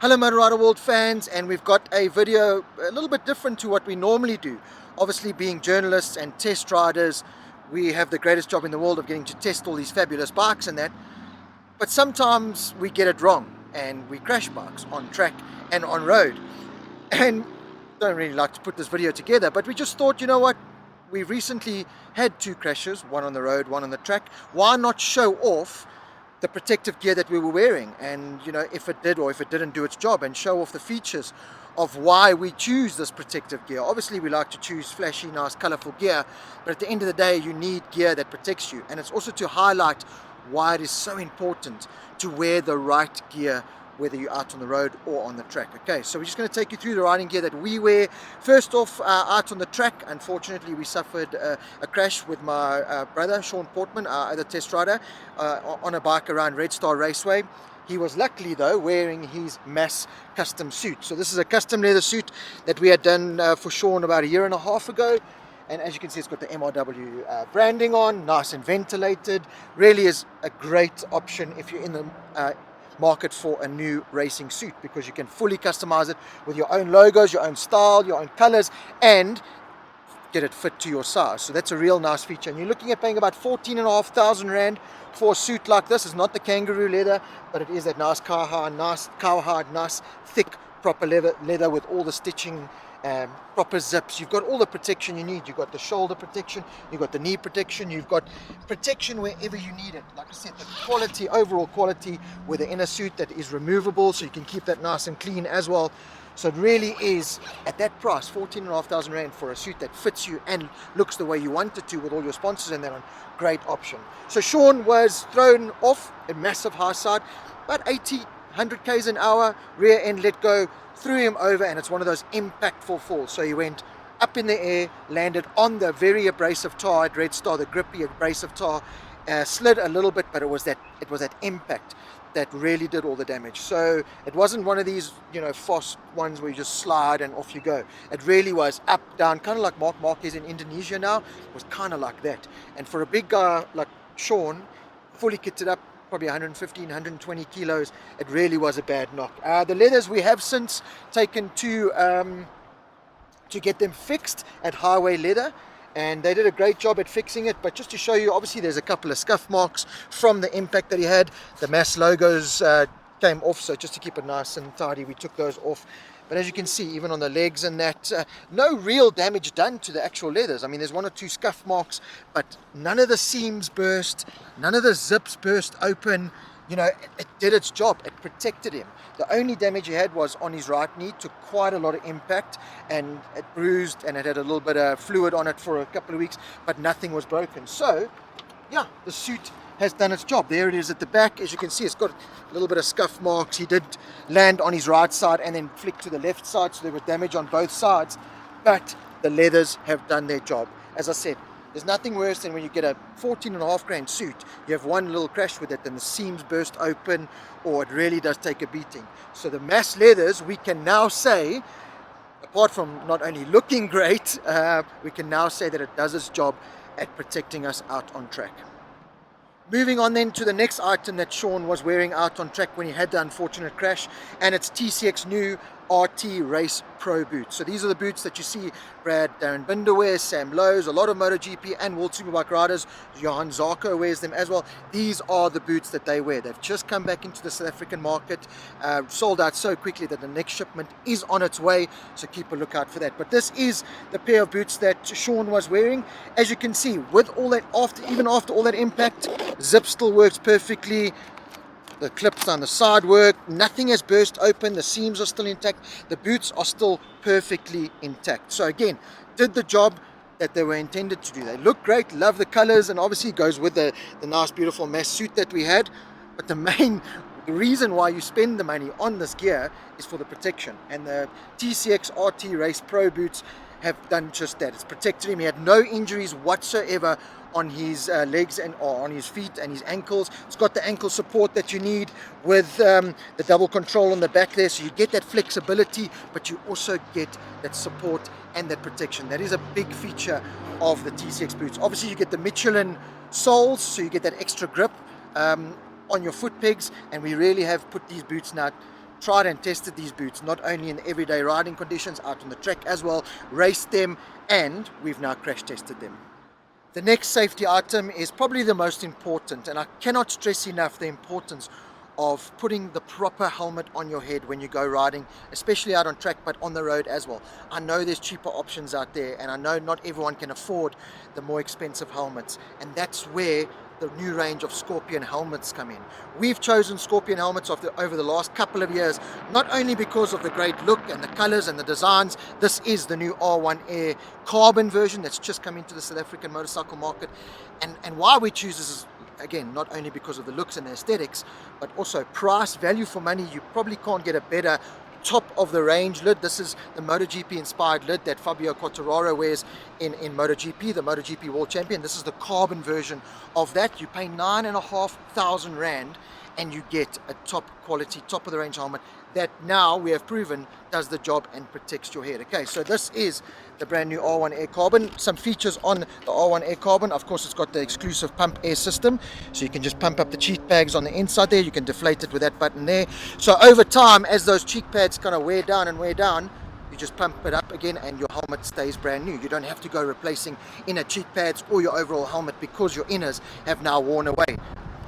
Hello Motor Rider World fans, and we've got a video a little bit different to what we normally do. Obviously, being journalists and test riders, we have the greatest job in the world of getting to test all these fabulous bikes and that, but sometimes we get it wrong and we crash bikes on track and on road. And don't really like to put this video together, but we just thought, you know what, we recently had two crashes, one on the road, one on the track. Why not show off the protective gear that we were wearing, and if it did or if it didn't do its job, and show off the features of why we choose this protective gear. Obviously we like to choose flashy, nice, colorful gear, but at the end of the day you need gear that protects you, and it's also to highlight why it is so important to wear the right gear whether you're out on the road or on the track. Okay, so we're just going to take you through the riding gear that we wear. First off, out on the track, unfortunately we suffered a crash with my brother Sean Portman, our other test rider, on a bike around Red Star Raceway. He was luckily though wearing his mass custom suit. So this is a custom leather suit that we had done for Sean about 1.5 years ago. And as you can see, it's got the MRW branding on, nice and ventilated. Really is a great option if you're in the market for a new racing suit, because you can fully customize it with your own logos, your own style, your own colors, and get it fit to your size. So that's a real nice feature, and you're looking at paying about 14,500 Rand for a suit like this. It's not the kangaroo leather, but it is that nice cowhide, nice thick proper leather with all the stitching, proper zips. You've got all the protection you need. You've got the shoulder protection, you've got the knee protection, you've got protection wherever you need it. Like I said, the quality, overall quality, with the inner suit that is removable, so you can keep that nice and clean as well. So it really is, at that price, 14,500 Rand for a suit that fits you and looks the way you want it to, with all your sponsors and that on. Great option. So Sean was thrown off a massive high side, about 100 k's an hour, rear end let go, threw him over, and it's one of those impactful falls. So he went up in the air, landed on the very abrasive tar at Red Star, the grippy abrasive tar, slid a little bit, but it was that impact that really did all the damage. So it wasn't one of these fast ones where you just slide and off you go. It really was up, down, kind of like Mark Marquez in Indonesia now. It was kind of like that. And for a big guy like Sean, fully kitted up, probably 115, 120 kilos, it really was a bad knock. The leathers we have since taken to get them fixed at Highway Leather, and they did a great job at fixing it. But just to show you, obviously there's a couple of scuff marks from the impact that he had. The mass logos came off, so just to keep it nice and tidy, we took those off. But as you can see, even on the legs and that, no real damage done to the actual leathers. I mean, there's one or two scuff marks, but none of the seams burst, none of the zips burst open. It did its job. It protected him. The only damage he had was on his right knee. Took quite a lot of impact, and it bruised, and it had a little bit of fluid on it for a couple of weeks, but nothing was broken. So yeah, the suit has done its job. There it is at the back. As you can see, it's got a little bit of scuff marks. He did land on his right side and then flick to the left side, so there was damage on both sides, but the leathers have done their job. As I said, there's nothing worse than when you get a 14.5 grand suit, you have one little crash with it and the seams burst open, or it really does take a beating. So the mass leathers, we can now say, apart from not only looking great, we can now say that it does its job at protecting us out on track. Moving on then to the next item that Sean was wearing out on track when he had the unfortunate crash, and it's TCX new RT Race Pro boots. So these are the boots that you see Darren Binder wears, Sam Lowe's, a lot of MotoGP and World Superbike riders. Johan Zarco wears them as well. These are the boots that they wear. They've just come back into the South African market, sold out so quickly that the next shipment is on its way, so keep a lookout for that. But this is the pair of boots that Sean was wearing. As you can see, with all that, even after all that impact, zip still works perfectly. The clips on the side work, nothing has burst open, the seams are still intact, the boots are still perfectly intact. So again, did the job that they were intended to do. They look great, love the colors, and obviously goes with the nice beautiful mass suit that we had. But the reason why you spend the money on this gear is for the protection, and the TCX RT Race Pro boots have done just that. It's protected him. He had no injuries whatsoever on his legs or on his feet and his ankles. It's got the ankle support that you need with the double control on the back there, so you get that flexibility, but you also get that support and that protection. That is a big feature of the TCX boots. Obviously you get the Michelin soles, so you get that extra grip on your foot pegs, and we really have put these boots now tried and tested these boots, not only in everyday riding conditions, out on the track as well, raced them, and we've now crash tested them. The next safety item is probably the most important, and I cannot stress enough the importance of putting the proper helmet on your head when you go riding, especially out on track, but on the road as well. I know there's cheaper options out there, and I know not everyone can afford the more expensive helmets, and that's where the new range of Scorpion helmets come in. We've chosen Scorpion helmets over the last couple of years, not only because of the great look and the colors and the designs. This is the new R1 Air carbon version that's just come into the South African motorcycle market, and why we choose this is, again, not only because of the looks and the aesthetics, but also price, value for money. You probably can't get a better top of the range lid. This is the MotoGP inspired lid that Fabio Quartararo wears in MotoGP, the MotoGP world champion. This is the carbon version of that. You pay 9,500 Rand and you get a top quality, top of the range helmet that now we have proven does the job and protects your head. Okay, so this is the brand new R1 Air Carbon. Some features on the R1 Air Carbon: of course, it's got the exclusive pump air system, so you can just pump up the cheek bags on the inside there. You can deflate it with that button there. So over time, as those cheek pads kind of wear down, you just pump it up again and your helmet stays brand new. You don't have to go replacing inner cheek pads or your overall helmet because your inners have now worn away.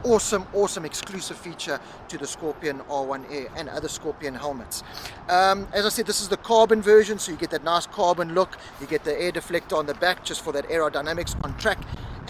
Awesome exclusive feature to the Scorpion R1 Air and other Scorpion helmets. As I said, this is the carbon version, so you get that nice carbon look. You get the air deflector on the back just for that aerodynamics on track,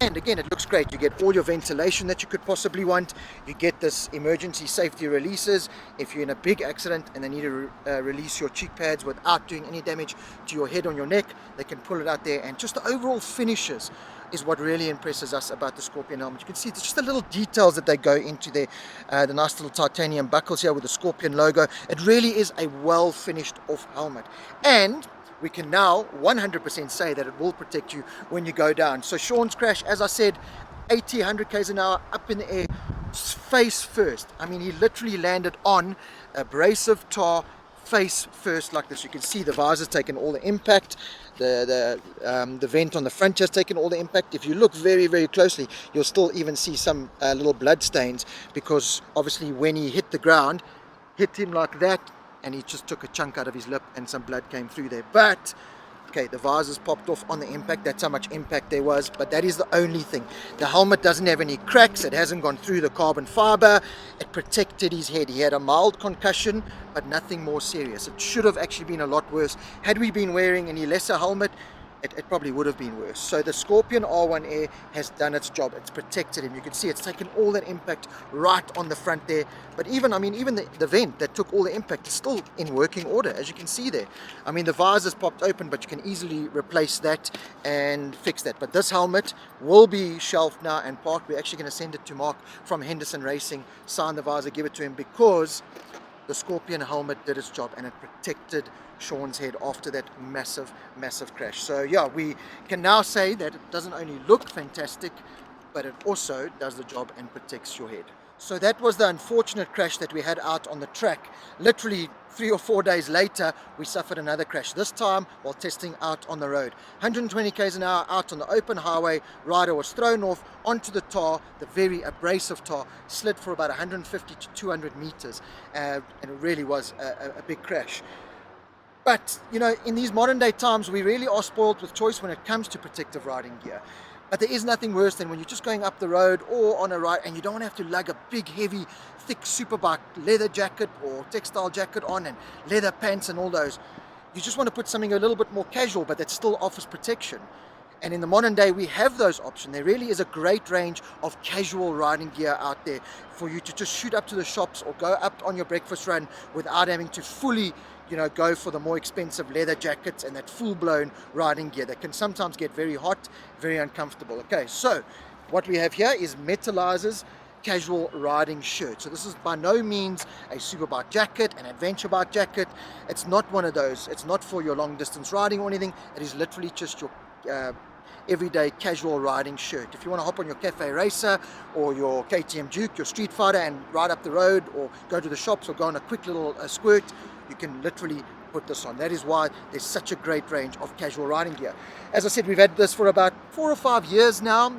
and again, it looks great. You get all your ventilation that you could possibly want. You get this emergency safety releases if you're in a big accident and they need to release your cheek pads without doing any damage to your head or your neck. They can pull it out there, and just the overall finishes is what really impresses us about the Scorpion helmet. You can see it's just the little details that they go into there. The nice little titanium buckles here with the Scorpion logo. It really is a well finished off helmet, and we can now 100% say that it will protect you when you go down. So Sean's crash, as I said, 80, 100 k's an hour up in the air, face first. I mean, he literally landed on abrasive tar face first like this. You can see the visor's taken all the impact. The vent on the front has taken all the impact. If you look very closely, you'll still even see some little blood stains, because obviously when he hit the ground, hit him like that, and he just took a chunk out of his lip and some blood came through there. But okay, the visors popped off on the impact. That's how much impact there was, but that is the only thing. The helmet doesn't have any cracks. It hasn't gone through the carbon fiber. It protected his head. He had a mild concussion, but nothing more serious. It should have actually been a lot worse. Had we been wearing any lesser helmet, it probably would have been worse. So the Scorpion R1 Air has done its job. It's protected him. You can see it's taken all that impact right on the front there. But even the vent that took all the impact is still in working order, as you can see there. I mean, the visor's popped open, but you can easily replace that and fix that. But this helmet will be shelved now and parked. We're actually going to send it to Mark from Henderson Racing, sign the visor, give it to him, because the Scorpion helmet did its job and it protected Sean's head after that massive crash. So yeah, we can now say that it doesn't only look fantastic, but it also does the job and protects your head. So that was the unfortunate crash that we had out on the track. Literally 3 or 4 days later, we suffered another crash, this time while testing out on the road. 120 k's an hour out on the open highway. Rider was thrown off onto the tar, the very abrasive tar, slid for about 150 to 200 meters, and it really was a big crash. But, you know, in these modern day times, we really are spoiled with choice when it comes to protective riding gear. But there is nothing worse than when you're just going up the road or on a ride and you don't want to have to lug a big, heavy, thick superbike leather jacket or textile jacket on and leather pants and all those. You just want to put something a little bit more casual, but that still offers protection. And in the modern day, we have those options. There really is a great range of casual riding gear out there for you to just shoot up to the shops or go up on your breakfast run without having to fully, you know, go for the more expensive leather jackets and that full-blown riding gear that can sometimes get very hot, very uncomfortable. Okay, so what we have here is Metallizer's casual riding shirt. So this is by no means a superbike jacket, an adventure bike jacket. It's not one of those. It's not for your long distance riding or anything. It is literally just your everyday casual riding shirt. If you want to hop on your Cafe Racer or your KTM Duke, your Street Fighter, and ride up the road or go to the shops or go on a quick little squirt, you can literally put this on. That is why there's such a great range of casual riding gear. As I said, we've had this for about 4 or 5 years now.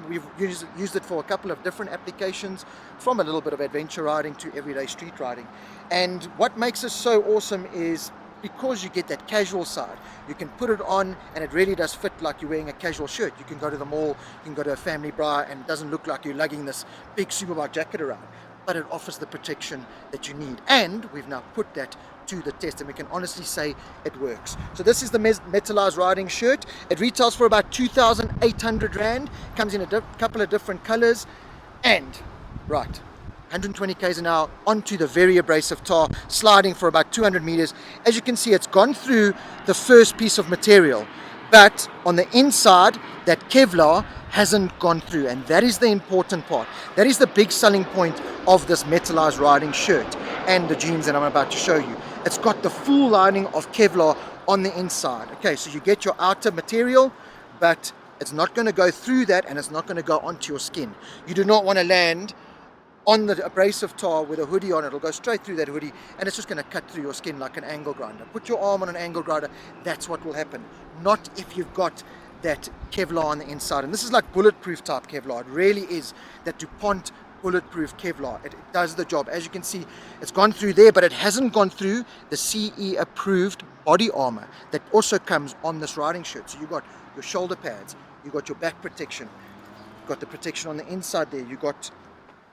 We've used it for a couple of different applications, from a little bit of adventure riding to everyday street riding. And what makes it so awesome is because you get that casual side. You can put it on and it really does fit like you're wearing a casual shirt. You can go to the mall, you can go to a family bar, and it doesn't look like you're lugging this big superbike jacket around, but it offers the protection that you need. And we've now put that to the test, and we can honestly say it works. So this is the metallized riding shirt. It retails for about 2,800 Rand, comes in a couple of different colors, and right, 120 k's an hour onto the very abrasive tar, sliding for about 200 meters. As you can see, it's gone through the first piece of material, but on the inside, that Kevlar hasn't gone through, and that is the important part. That is the big selling point of this metallized riding shirt and the jeans that I'm about to show you. It's got the full lining of Kevlar on the inside. Okay, so you get your outer material, but it's not going to go through that, and it's not going to go onto your skin. You do not want to land on the abrasive tar with a hoodie on. It'll go straight through that hoodie, and it's just going to cut through your skin like an angle grinder. Put your arm on an angle grinder, that's what will happen. Not if you've got that Kevlar on the inside. And this is like bulletproof type Kevlar. It really is that DuPont bulletproof Kevlar. It does the job. As you can see, it's gone through there, but it hasn't gone through the CE approved body armor that also comes on this riding shirt. So you've got your shoulder pads, you've got your back protection, you've got the protection on the inside there, you've got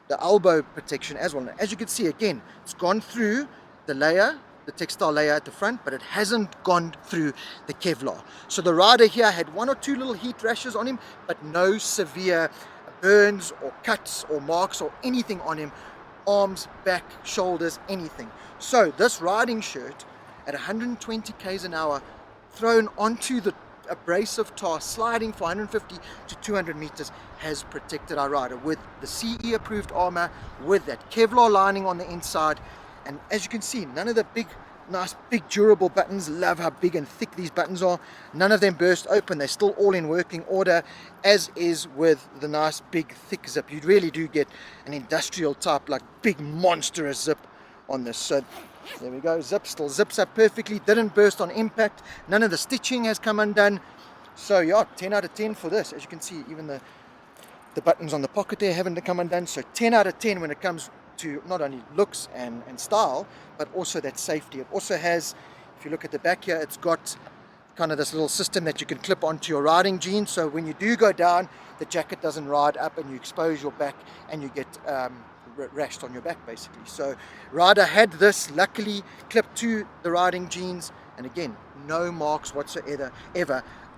the elbow protection as well. And as you can see, again, it's gone through the layer, the textile layer at the front, but it hasn't gone through the Kevlar. So the rider here had 1 or 2 little heat rashes on him, but no severe burns or cuts or marks or anything on him, arms, back, shoulders, anything. So this riding shirt at 120 k's an hour, thrown onto the abrasive tar, sliding for 150 to 200 meters, has protected our rider with the CE approved armor, with that Kevlar lining on the inside. And as you can see, none of the big, nice, big durable buttons, love how big and thick these buttons are, none of them burst open. They're still all in working order, as is with the nice big thick zip. You really do get an industrial type, like big monstrous zip on this. So there we go, zip still zips up perfectly, didn't burst on impact, none of the stitching has come undone. So yeah, 10 out of 10 for this. As you can see, even the buttons on the pocket there haven't come undone. So 10 out of 10 when it comes to not only looks and style, but also that safety. It also has, if you look at the back here, it's got kind of this little system that you can clip onto your riding jeans, so when you do go down, the jacket doesn't ride up and you expose your back and you get rashed on your back basically. So rider had this luckily clipped to the riding jeans, and again, no marks whatsoever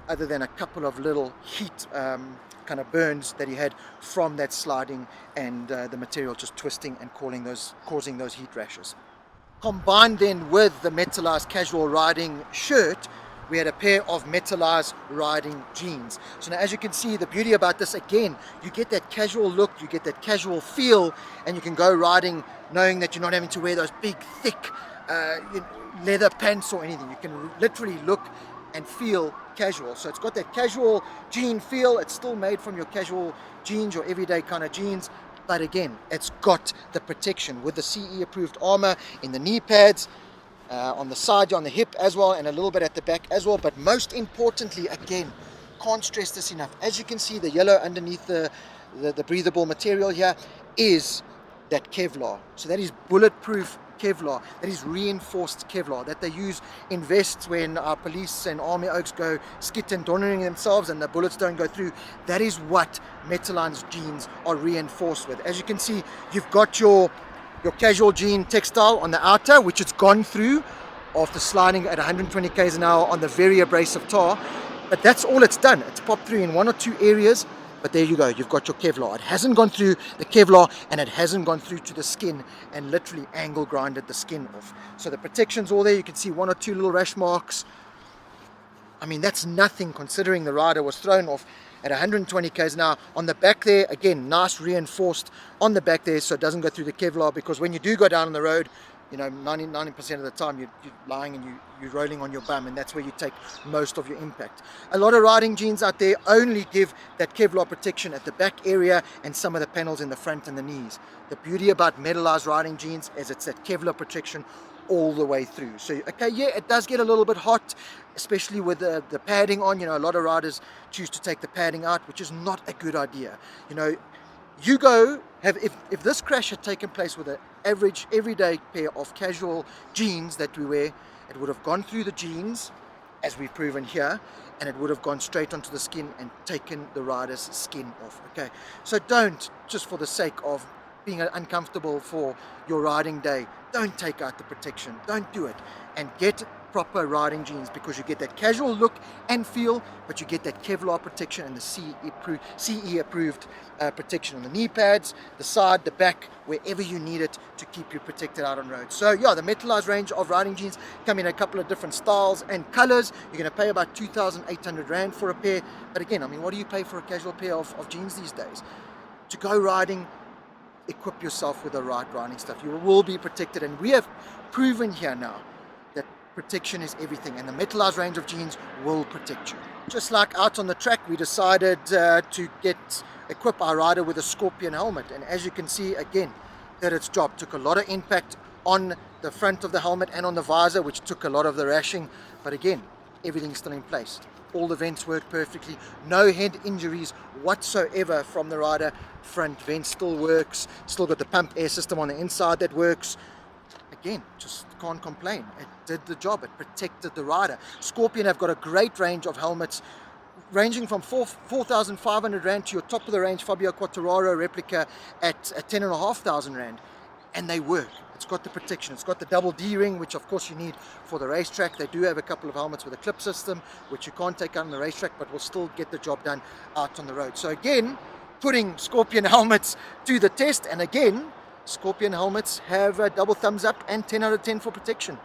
other than a couple of little heat kind of burns that he had from that sliding and the material just twisting and causing those heat rashes. Combined then with the metallized casual riding shirt, we had a pair of metallized riding jeans. So now, as you can see, the beauty about this, again, you get that casual look, you get that casual feel, and you can go riding knowing that you're not having to wear those big thick leather pants or anything. You can literally look and feel casual. So it's got that casual jean feel. It's still made from your casual jeans, your everyday kind of jeans, but again, it's got the protection with the CE approved armor in the knee pads, on the side, on the hip as well, and a little bit at the back as well. But most importantly, again, can't stress this enough, as you can see, the yellow underneath the breathable material here is that Kevlar. So that is bulletproof Kevlar, that is reinforced Kevlar that they use in vests when our police and army oaks go skit and donning themselves and the bullets don't go through. That is what metallized jeans are reinforced with. As you can see, you've got your casual jean textile on the outer, which it's gone through after sliding at 120 k's an hour on the very abrasive tar, but that's all it's done. It's popped through in 1 or 2 areas. But there you go, you've got your Kevlar. It hasn't gone through the Kevlar, and it hasn't gone through to the skin and literally angle grinded the skin off. So the protection's all there. You can see 1 or 2 little rash marks. I mean, that's nothing considering the rider was thrown off at 120 k's an hour. On the back there, again, nice reinforced on the back there so it doesn't go through the Kevlar, because when you do go down on the road, you know, 90% of the time you're lying and you're rolling on your bum, and that's where you take most of your impact. A lot of riding jeans out there only give that Kevlar protection at the back area and some of the panels in the front and the knees. The beauty about metallized riding jeans is it's that Kevlar protection all the way through. So okay, yeah, it does get a little bit hot, especially with the padding on. A lot of riders choose to take the padding out, which is not a good idea. You go have, if this crash had taken place with an average everyday pair of casual jeans that we wear, it would have gone through the jeans, as we've proven here, and it would have gone straight onto the skin and taken the rider's skin off. Okay, so don't, just for the sake of being uncomfortable for your riding day, don't take out the protection. Don't do it, and get proper riding jeans, because you get that casual look and feel, but you get that Kevlar protection and the CE approved protection on the knee pads, the side, the back, wherever you need it to keep you protected out on road. So yeah, the metallized range of riding jeans come in a couple of different styles and colors. You're going to pay about 2,800 Rand for a pair, but again, I mean, what do you pay for a casual pair of jeans these days? To go riding, equip yourself with the right riding stuff. You will be protected, and we have proven here now that protection is everything, and the metallized range of jeans will protect you. Just like out on the track, we decided to equip our rider with a Scorpion helmet, and as you can see, again, did its job. Took a lot of impact on the front of the helmet and on the visor, which took a lot of the rashing, but again, everything's still in place. All the vents work perfectly, no head injuries whatsoever from the rider. Front vent still works, still got the pump air system on the inside that works. Again, just can't complain. It did the job, it protected the rider. Scorpion have got a great range of helmets, ranging from 4,500 Rand to your top of the range Fabio Quartararo replica at 10,500 Rand, and they work. It's got the protection, it's got the double D ring, which of course you need for the racetrack. They do have a couple of helmets with a clip system, which you can't take out on the racetrack, but will still get the job done out on the road. So again, putting Scorpion helmets to the test, and again, Scorpion helmets have a double thumbs up and 10 out of 10 for protection.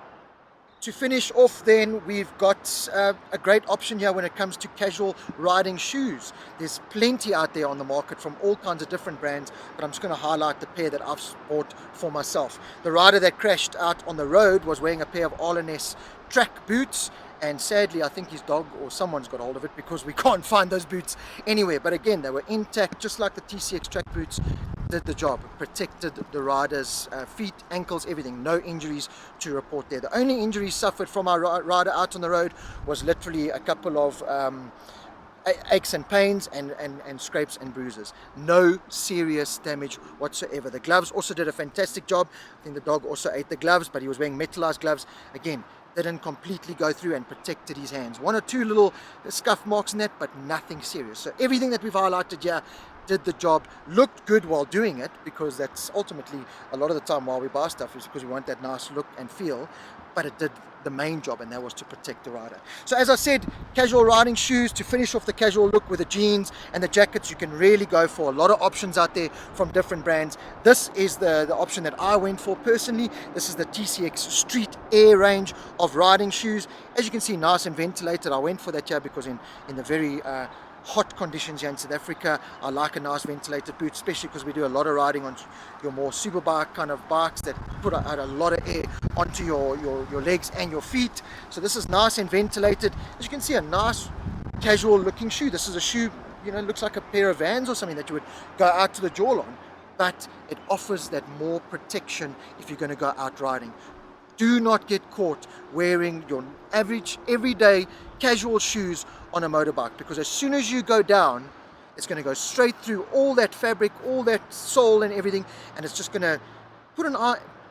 To finish off then, we've got a great option here when it comes to casual riding shoes. There's plenty out there on the market from all kinds of different brands, but I'm just going to highlight the pair that I've bought for myself. The rider that crashed out on the road was wearing a pair of R&S track boots, and sadly I think his dog or someone's got hold of it, because we can't find those boots anywhere. But again, they were intact, just like the TCX track boots. Did the job, protected the rider's feet, ankles, everything. No injuries to report there. The only injuries suffered from our rider out on the road was literally a couple of aches and pains and scrapes and bruises. No serious damage whatsoever. The gloves also did a fantastic job. I think the dog also ate the gloves, but he was wearing metallized gloves. Again, didn't completely go through and protected his hands. One or two little scuff marks in that, but nothing serious. So everything that we've highlighted here did the job, looked good while doing it, because that's ultimately a lot of the time why we buy stuff, is because we want that nice look and feel, but it did the main job, and that was to protect the rider. So as I said, casual riding shoes to finish off the casual look with the jeans and the jackets. You can really go for a lot of options out there from different brands. This is the option that I went for personally. This is the TCX Street Air range of riding shoes. As you can see, nice and ventilated. I went for that here because in the very hot conditions here in South Africa, I like a nice ventilated boot, especially because we do a lot of riding on your more superbike kind of bikes that put out a lot of air onto your legs and your feet. So this is nice and ventilated. As you can see, a nice casual looking shoe. This is a shoe, looks like a pair of Vans or something that you would go out to the jaw on, but it offers that more protection if you're going to go out riding. Do not get caught wearing your average everyday casual shoes on a motorbike, because as soon as you go down, it's going to go straight through all that fabric, all that sole and everything, and it's just going to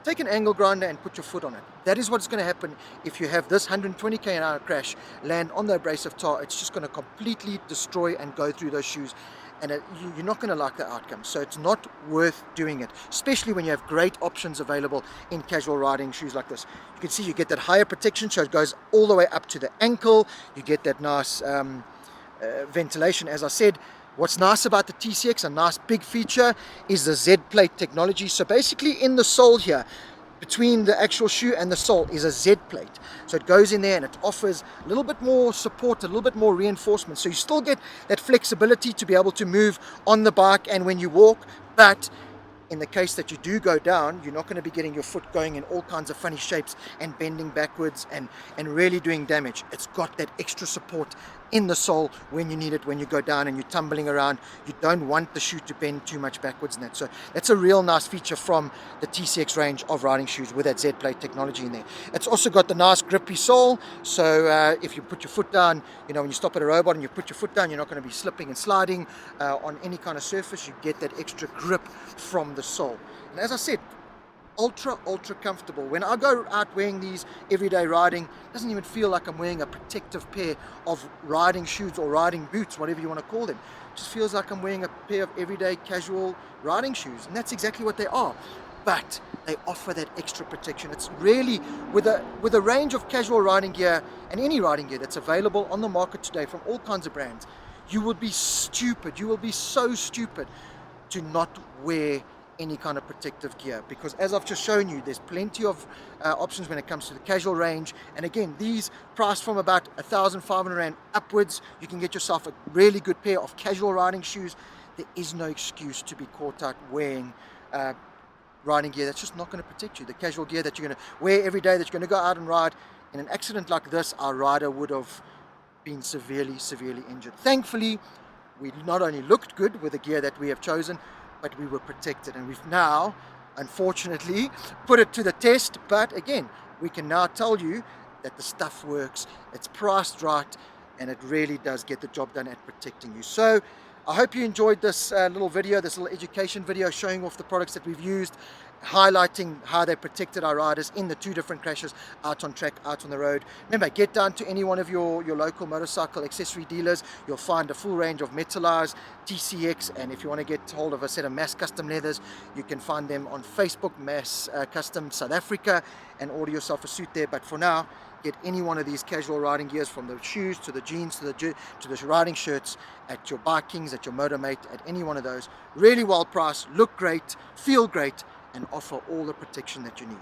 take an angle grinder and put your foot on it. That is what's going to happen if you have this 120 km/h crash land on the abrasive tar. It's just going to completely destroy and go through those shoes, and you're not going to like the outcome. So it's not worth doing it, especially when you have great options available in casual riding shoes like this. You can see you get that higher protection, so it goes all the way up to the ankle. You get that nice ventilation, as I said. What's nice about the TCX, a nice big feature, is the Z plate technology. So basically in the sole here, between the actual shoe and the sole, is a Z plate. So it goes in there and it offers a little bit more support, a little bit more reinforcement. So you still get that flexibility to be able to move on the bike and when you walk, but in the case that you do go down, you're not going to be getting your foot going in all kinds of funny shapes and bending backwards and really doing damage. It's got that extra support in the sole when you need it, when you go down and you're tumbling around. You don't want the shoe to bend too much backwards and that. So that's a real nice feature from the TCX range of riding shoes with that Z-plate technology in there. It's also got the nice grippy sole, so if you put your foot down, you know, when you stop at a robot and you put your foot down, you're not going to be slipping and sliding on any kind of surface. You get that extra grip from the sole. And as I said, ultra comfortable. When I go out wearing these everyday riding, it doesn't even feel like I'm wearing a protective pair of riding shoes or riding boots, whatever you want to call them. It just feels like I'm wearing a pair of everyday casual riding shoes, and that's exactly what they are. But they offer that extra protection. It's really, with a range of casual riding gear and any riding gear that's available on the market today from all kinds of brands, you will be stupid, you will be so stupid to not wear any kind of protective gear, because as I've just shown you, there's plenty of options when it comes to the casual range. And again, these priced from about 1,500 Rand upwards, you can get yourself a really good pair of casual riding shoes. There is no excuse to be caught out wearing riding gear that's just not going to protect you. The casual gear that you're going to wear every day, that you're going to go out and ride. In an accident like this, our rider would have been severely injured. Thankfully, we not only looked good with the gear that we have chosen, but we were protected, and we've now, unfortunately, put it to the test. But again, we can now tell you that the stuff works, it's priced right, and it really does get the job done at protecting you. So I hope you enjoyed this little video, this little education video showing off the products that we've used, highlighting how they protected our riders in the 2 different crashes, out on track, out on the road. Remember, get down to any one of your local motorcycle accessory dealers. You'll find a full range of Metallized, TCX, and if you want to get hold of a set of Mass Custom leathers, you can find them on Facebook, Mass Custom South Africa, and order yourself a suit there. But for now, get any one of these casual riding gears, from the shoes to the jeans to the riding shirts, at your Bike Kings, at your Motormate, at any one of those. Really well priced, look great, feel great, and offer all the protection that you need.